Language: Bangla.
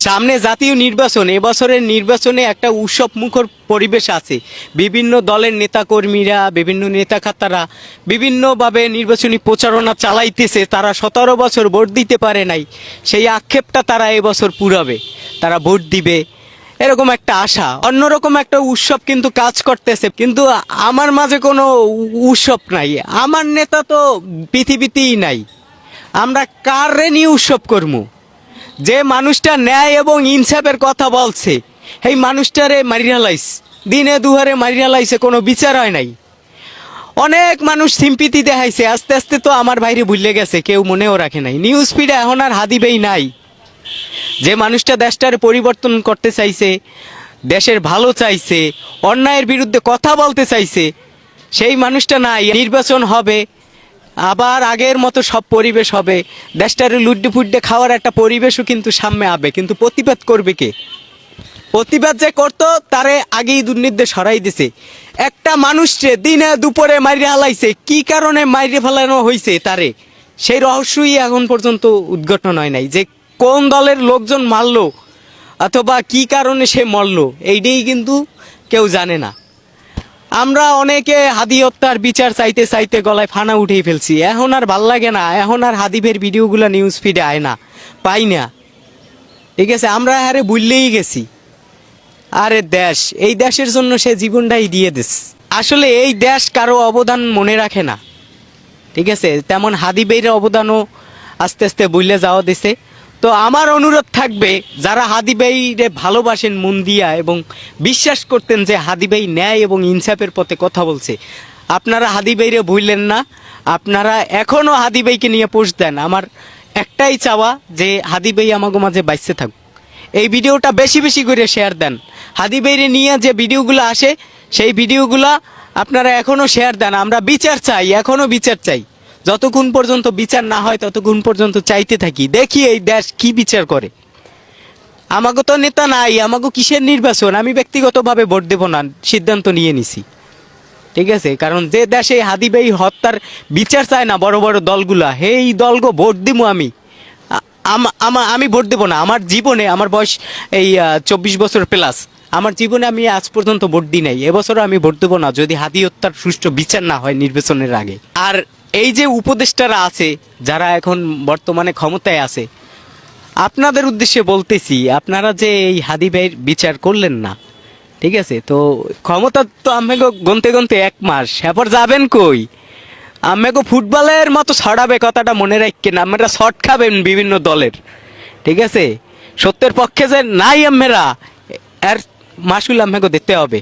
সামনে জাতীয় নির্বাচন, এবছরের নির্বাচনে একটা উৎসব মুখর পরিবেশ আছে। বিভিন্ন দলের নেতাকর্মীরা, বিভিন্ন নেতাখাতারা বিভিন্নভাবে নির্বাচনী প্রচারণা চালাইতেছে। তারা 17 বছর ভোট দিতে পারে নাই, সেই আক্ষেপটা তারা এবছর পুরাবে, তারা ভোট দিবে, এরকম একটা আশা। অন্যরকম একটা উৎসব কিন্তু কাজ করতেছে, কিন্তু আমার মাঝে কোনো উৎসব নাই। আমার নেতা তো পৃথিবীতেই নাই। আমরা কার নিয়ে উৎসব করবো? যে মানুষটা ন্যায় এবং ইনসাফের কথা বলছে, এই মানুষটারে মারিয়া লাইস, দিনে দুহারে মারিয়া লাইছে, কোনো বিচার হয় নাই। অনেক মানুষ সিম্পিতি দেখাইছে, আস্তে আস্তে তো আমার বাইরে ভুলে গেছে, কেউ মনেও রাখে নাই। নিউজ ফিডে এখন আর হাদিবেই নাই। যে মানুষটা দেশটার পরিবর্তন করতে চাইছে, দেশের ভালো চাইছে, অন্যায়ের বিরুদ্ধে কথা বলতে চাইছে, সেই মানুষটা নাই। নির্বাচন হবে, আবার আগের মতো সব পরিবেশ হবে, দেশটারে লুড্ডে ফুড্ডে খাওয়ার একটা পরিবেশও কিন্তু সামনে হবে। কিন্তু প্রতিবাদ করবে কে? প্রতিবাদ যে করতো তারে আগেই দুর্নীতি সরাই দিছে। একটা মানুষকে দিনে দুপুরে মারিয়ে হালাইছে, কি কারণে মারিয়ে ফেলানো হয়েছে তারে, সেই রহস্যই এখন পর্যন্ত উদ্ঘাটন হয় নাই। যে কোন দলের লোকজন মারলো অথবা কি কারণে সে মরলো, এইটাই কিন্তু কেউ জানে না। আমরা অনেকে হাদি হত্যার বিচার চাইতে চাইতে গলায় ফানা উঠেই ফেলছি। এখন আর ভাল লাগে না, এখন আর হাদিফের ভিডিওগুলো নিউজ ফিডে আয় না, পাই না। ঠিক আছে, আমরা আরে ভুললেই গেছি। আরে দেশ, এই দেশের জন্য সে জীবনটাই দিয়ে দিস। আসলে এই দেশ কারো অবদান মনে রাখে না। ঠিক আছে, তেমন হাদিবের অবদানও আস্তে আস্তে ভুলে যাওয়া দিছে। তো আমার অনুরোধ থাকবে, যারা হাদিবাইরে ভালোবাসেন মন দিয়া এবং বিশ্বাস করতেন যে হাদিবাই ন্যায় এবং ইনসাফের পথে কথা বলছে, আপনারা হাদিবাইরে ভুললেন না। আপনারা এখনও হাদিবাইকে নিয়ে পোস্ট দেন। আমার একটাই চাওয়া যে হাদিবাই আমাকে মাঝে বাইসে থাকুক। এই ভিডিওটা বেশি বেশি করে শেয়ার দেন। হাদিবাইরে নিয়ে যে ভিডিওগুলো আসে, সেই ভিডিওগুলা আপনারা এখনও শেয়ার দেন। আমরা বিচার চাই, এখনও বিচার চাই। যতক্ষণ পর্যন্ত বিচার না হয় ততক্ষণ পর্যন্ত চাইতে থাকি, দেখি এই দেশ কি বিচার করে। আমাকে তো নেতা নাই, আমাকে কিসের নির্বাচন? আমি ব্যক্তিগতভাবে ভোট দেব না, সিদ্ধান্ত নিয়ে নিছি। ঠিক আছে, কারণ যে দেশে হাদিবাই হত্যার বিচার চায় না বড় বড় দলগুলা, এই দলগো ভোট দিব আমি। আমি ভোট দেব না। আমার জীবনে, আমার বয়স এই 24 বছর প্লাস, আমার জীবনে আমি আজ পর্যন্ত ভোট দিই নাই। এবছরও আমি ভোট দেবো না যদি হাদি হত্যার সুষ্ঠু বিচার না হয় নির্বাচনের আগে। আর এই যে উপদেষ্টারা আছে, যারা এখন বর্তমানে ক্ষমতায় আছে, আপনাদের উদ্দেশ্যে বলতেছি, আপনারা যে এই হাদি ভাইয়ের বিচার করলেন না, ঠিক আছে, তো ক্ষমতা তো আমাকে গনতে গনতে 1 মাস, এরপর যাবেন কই? আমাকে ফুটবলের মতো ছড়াবে, কথাটা মনে রাখেন। আমরা শর্ট খাবেন বিভিন্ন দলের। ঠিক আছে, সত্যের পক্ষে যে নাই আমরা, এর মাসুল আমাকে দিতে হবে।